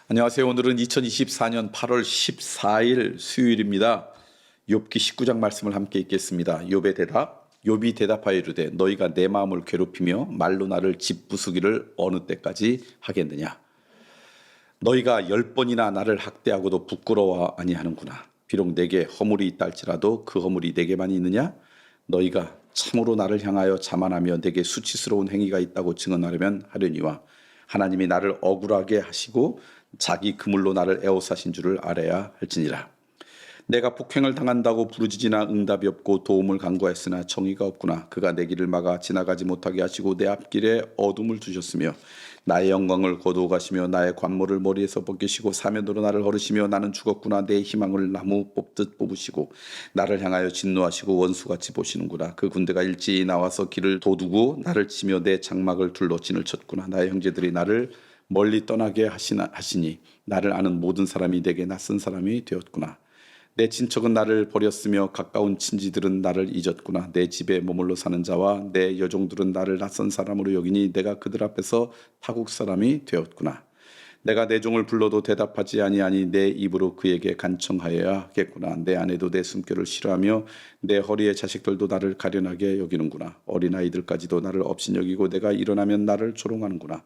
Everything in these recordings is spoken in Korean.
안녕하세요. 오늘은 2024년 8월 14일 수요일입니다. 욥기 19장 말씀을 함께 읽겠습니다. 욥의 대답. 욥이 대답하여 이르되 너희가 내 마음을 괴롭히며 말로 나를 짓부수기를 어느 때까지 하겠느냐. 너희가 10번이나 나를 학대하고도 부끄러워 아니하는구나. 비록 내게 허물이 있다 할지라도 그 허물이 내게만 있느냐. 너희가 참으로 나를 향하여 자만하며 내게 수치스러운 행위가 있다고 증언하려면 하려니와 하나님이 나를 억울하게 하시고 자기 그물로 나를 에워싸신 줄을 알아야 할지니라. 내가 폭행을 당한다고 부르짖으나 응답이 없고 도움을 간구하였으나 정의가 없구나. 그가 내 길을 막아 지나가지 못하게 하시고 내 앞길에 어둠을 두셨으며 나의 영광을 거두어 가시며 나의 관모를 머리에서 벗기시고 사면으로 나를 걸으시며 나는 죽었구나. 내 희망을 나무 뽑듯 뽑으시고 나를 향하여 진노하시고 원수같이 보시는구나. 그 군대가 일제히 나와서 길을 도두고 나를 치며 내 장막을 둘러 진을 쳤구나. 나의 형제들이 나를 멀리 떠나게 하시니 나를 아는 모든 사람이 내게 낯선 사람이 되었구나. 내 친척은 나를 버렸으며 가까운 친지들은 나를 잊었구나. 내 집에 머물러 사는 자와 내 여종들은 나를 낯선 사람으로 여기니 내가 그들 앞에서 타국 사람이 되었구나. 내가 내 종을 불러도 대답하지 아니하니 내 입으로 그에게 간청하여야겠구나. 내 아내도 내 숨결을 싫어하며 내 허리의 자식들도 나를 가련하게 여기는구나. 어린아이들까지도 나를 업신여기고 내가 일어나면 나를 조롱하는구나.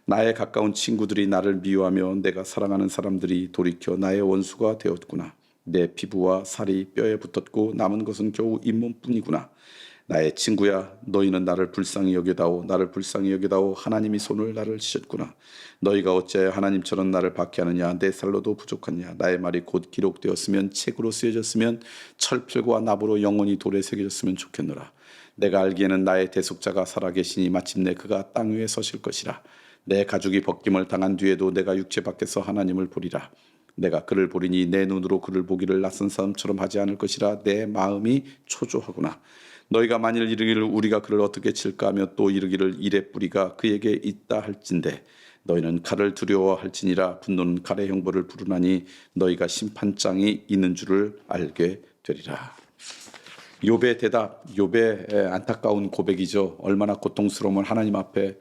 나의 가까운 친구들이 나를 미워하며 내가 사랑하는 사람들이 돌이켜 나의 원수가 되었구나. 내 피부와 살이 뼈에 붙었고 남은 것은 겨우 잇몸뿐이구나. 나의 친구야, 너희는 나를 불쌍히 여겨다오. 나를 불쌍히 여겨다오. 하나님이 손을 나를 치셨구나. 너희가 어찌하여 하나님처럼 나를 박해하느냐. 내 살로도 부족하냐. 나의 말이 곧 기록되었으면 책으로 쓰여졌으면 철필과 납으로 영원히 돌에 새겨졌으면 좋겠노라. 내가 알기에는 나의 대속자가 살아계시니 마침내 그가 땅 위에 서실 것이라. 내 가죽이 벗김을 당한 뒤에도 내가 육체 밖에서 하나님을 보리라. 내가 그를 보리니 내 눈으로 그를 보기를 낯선 사람처럼 하지 않을 것이라. 내 마음이 초조하구나. 너희가 만일 이르기를 우리가 그를 어떻게 칠까 하며 또 이르기를 이레 뿌리가 그에게 있다 할진대 너희는 칼을 두려워할지니라. 분노는 칼의 형벌을 부르나니 너희가 심판장이 있는 줄을 알게 되리라. 욥의 대답, 욥의 안타까운 고백이죠. 얼마나 고통스러움을 하나님 앞에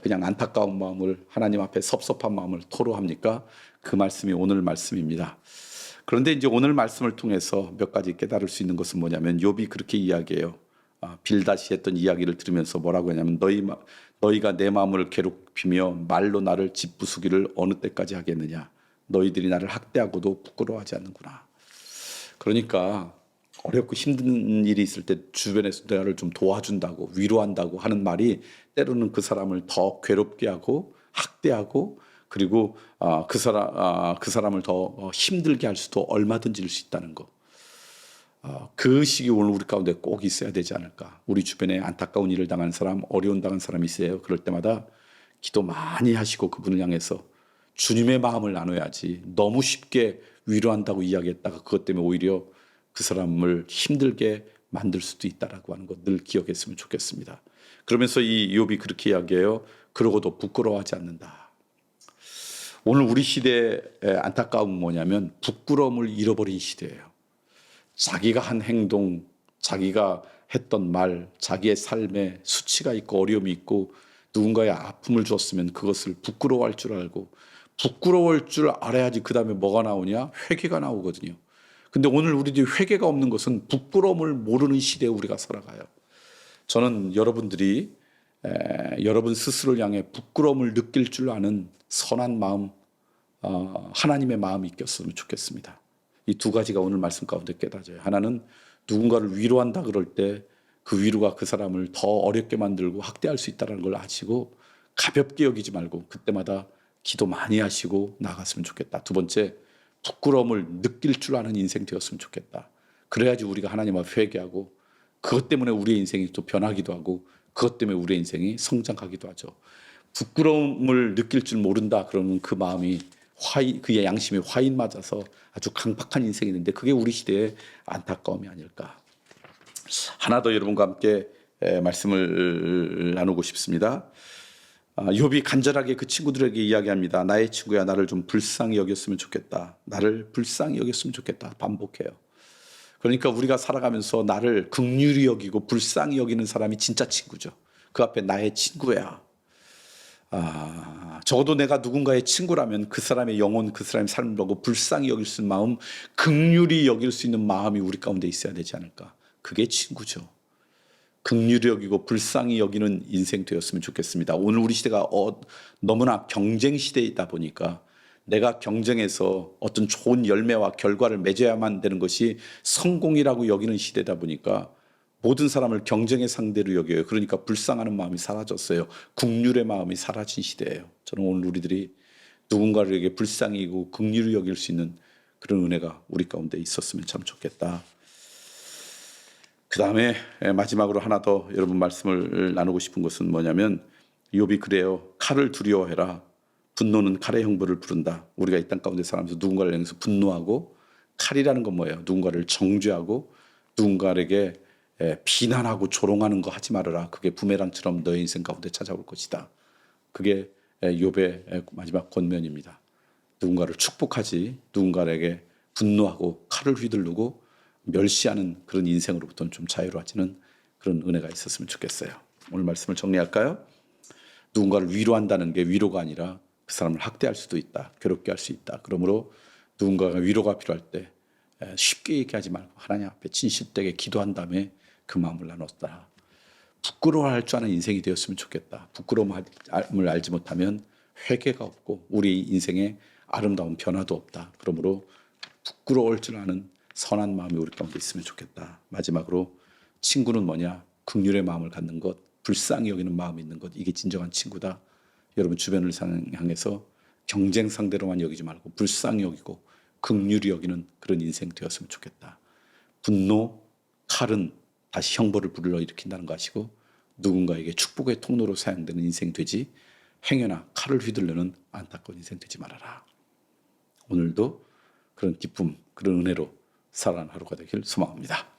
그냥 안타까운 마음을 하나님 앞에 섭섭한 마음을 토로합니까? 그 말씀이 오늘 말씀입니다. 그런데 이제 오늘 말씀을 통해서 몇 가지 깨달을 수 있는 것은 뭐냐면 욥이 그렇게 이야기해요. 빌다시 했던 이야기를 들으면서 뭐라고 하냐면 너희가 내 마음을 괴롭히며 말로 나를 짓부수기를 어느 때까지 하겠느냐. 너희들이 나를 학대하고도 부끄러워하지 않는구나. 그러니까 어렵고 힘든 일이 있을 때 주변에서 나를 좀 도와준다고 위로한다고 하는 말이 때로는 그 사람을 더 괴롭게 하고 학대하고 그리고 그 사람을 더 힘들게 할 수도 얼마든지 일 수 있다는 거. 그 시기 오늘 우리 가운데 꼭 있어야 되지 않을까. 우리 주변에 안타까운 일을 당한 사람, 어려운 당한 사람이 있어요. 그럴 때마다 기도 많이 하시고 그분을 향해서 주님의 마음을 나눠야지. 너무 쉽게 위로한다고 이야기했다가 그것 때문에 오히려 그 사람을 힘들게 만들 수도 있다라고 하는 것 늘 기억했으면 좋겠습니다. 그러면서 이 욥이 그렇게 이야기해요. 그러고도 부끄러워하지 않는다. 오늘 우리 시대의 안타까움은 뭐냐면 부끄러움을 잃어버린 시대예요. 자기가 한 행동, 자기가 했던 말, 자기의 삶에 수치가 있고 어려움이 있고 누군가의 아픔을 줬으면 그것을 부끄러워할 줄 알고 부끄러워할 줄 알아야지 그 다음에 뭐가 나오냐? 회개가 나오거든요. 근데 오늘 우리들이 회개가 없는 것은 부끄러움을 모르는 시대에 우리가 살아가요. 저는 여러분들이 여러분 스스로를 향해 부끄러움을 느낄 줄 아는 선한 마음, 하나님의 마음이 있겼으면 좋겠습니다. 이 두 가지가 오늘 말씀 가운데 깨달아져요. 하나는 누군가를 위로한다 그럴 때 그 위로가 그 사람을 더 어렵게 만들고 학대할 수 있다는 걸 아시고 가볍게 여기지 말고 그때마다 기도 많이 하시고 나갔으면 좋겠다. 두 번째, 부끄러움을 느낄 줄 아는 인생 되었으면 좋겠다. 그래야지 우리가 하나님 앞에 회개하고 그것 때문에 우리의 인생이 또 변하기도 하고 그것 때문에 우리의 인생이 성장하기도 하죠. 부끄러움을 느낄 줄 모른다 그러면 그 마음이 그의 양심이 화인 맞아서 아주 강팍한 인생이 있는데 그게 우리 시대의 안타까움이 아닐까. 하나 더 여러분과 함께 말씀을 나누고 싶습니다. 욥이 간절하게 그 친구들에게 이야기합니다. 나의 친구야, 나를 좀 불쌍히 여겼으면 좋겠다. 나를 불쌍히 여겼으면 좋겠다. 반복해요. 그러니까 우리가 살아가면서 나를 긍휼히 여기고 불쌍히 여기는 사람이 진짜 친구죠. 그 앞에 나의 친구야. 적어도 내가 누군가의 친구라면 그 사람의 영혼, 그 사람의 삶을 보고 불쌍히 여길 수 있는 마음, 긍휼히 여길 수 있는 마음이 우리 가운데 있어야 되지 않을까. 그게 친구죠. 긍휼히 여기고 불쌍히 여기는 인생 되었으면 좋겠습니다. 오늘 우리 시대가 너무나 경쟁 시대이다 보니까 내가 경쟁해서 어떤 좋은 열매와 결과를 맺어야만 되는 것이 성공이라고 여기는 시대다 보니까 모든 사람을 경쟁의 상대로 여겨요. 그러니까 불쌍하는 마음이 사라졌어요. 긍휼의 마음이 사라진 시대예요. 저는 오늘 우리들이 누군가를 에게 불쌍히 여기고 긍휼히 여길 수 있는 그런 은혜가 우리 가운데 있었으면 참 좋겠다. 그 다음에 마지막으로 하나 더 여러분 말씀을 나누고 싶은 것은 뭐냐면 욥이 그래요. 칼을 두려워해라. 분노는 칼의 형벌을 부른다. 우리가 이 땅 가운데 살면서 누군가를 향해서 분노하고, 칼이라는 건 뭐예요? 누군가를 정죄하고 누군가에게 비난하고 조롱하는 거 하지 말아라. 그게 부메랑처럼 너의 인생 가운데 찾아올 것이다. 그게 욥의 마지막 권면입니다. 누군가를 축복하지 누군가에게 분노하고 칼을 휘두르고 멸시하는 그런 인생으로부터는 좀 자유로워지는 그런 은혜가 있었으면 좋겠어요. 오늘 말씀을 정리할까요? 누군가를 위로한다는 게 위로가 아니라 그 사람을 학대할 수도 있다. 괴롭게 할 수 있다. 그러므로 누군가가 위로가 필요할 때 쉽게 얘기하지 말고 하나님 앞에 진실되게 기도한 다음에 그 마음을 나눴다. 부끄러워할 줄 아는 인생이 되었으면 좋겠다. 부끄러움을 알지 못하면 회개가 없고 우리 인생에 아름다운 변화도 없다. 그러므로 부끄러울 줄 아는 선한 마음이 우리 가운데 있으면 좋겠다. 마지막으로 친구는 뭐냐? 긍휼의 마음을 갖는 것, 불쌍히 여기는 마음이 있는 것, 이게 진정한 친구다. 여러분 주변을 향해서 경쟁 상대로만 여기지 말고 불쌍히 여기고 긍휼히 여기는 그런 인생 되었으면 좋겠다. 분노, 칼은 다시 형벌을 불러일으킨다는 거 아시고 누군가에게 축복의 통로로 사용되는 인생 되지 행여나 칼을 휘둘르는 안타까운 인생 되지 말아라. 오늘도 그런 기쁨, 그런 은혜로 살아가는 하루가 되길 소망합니다.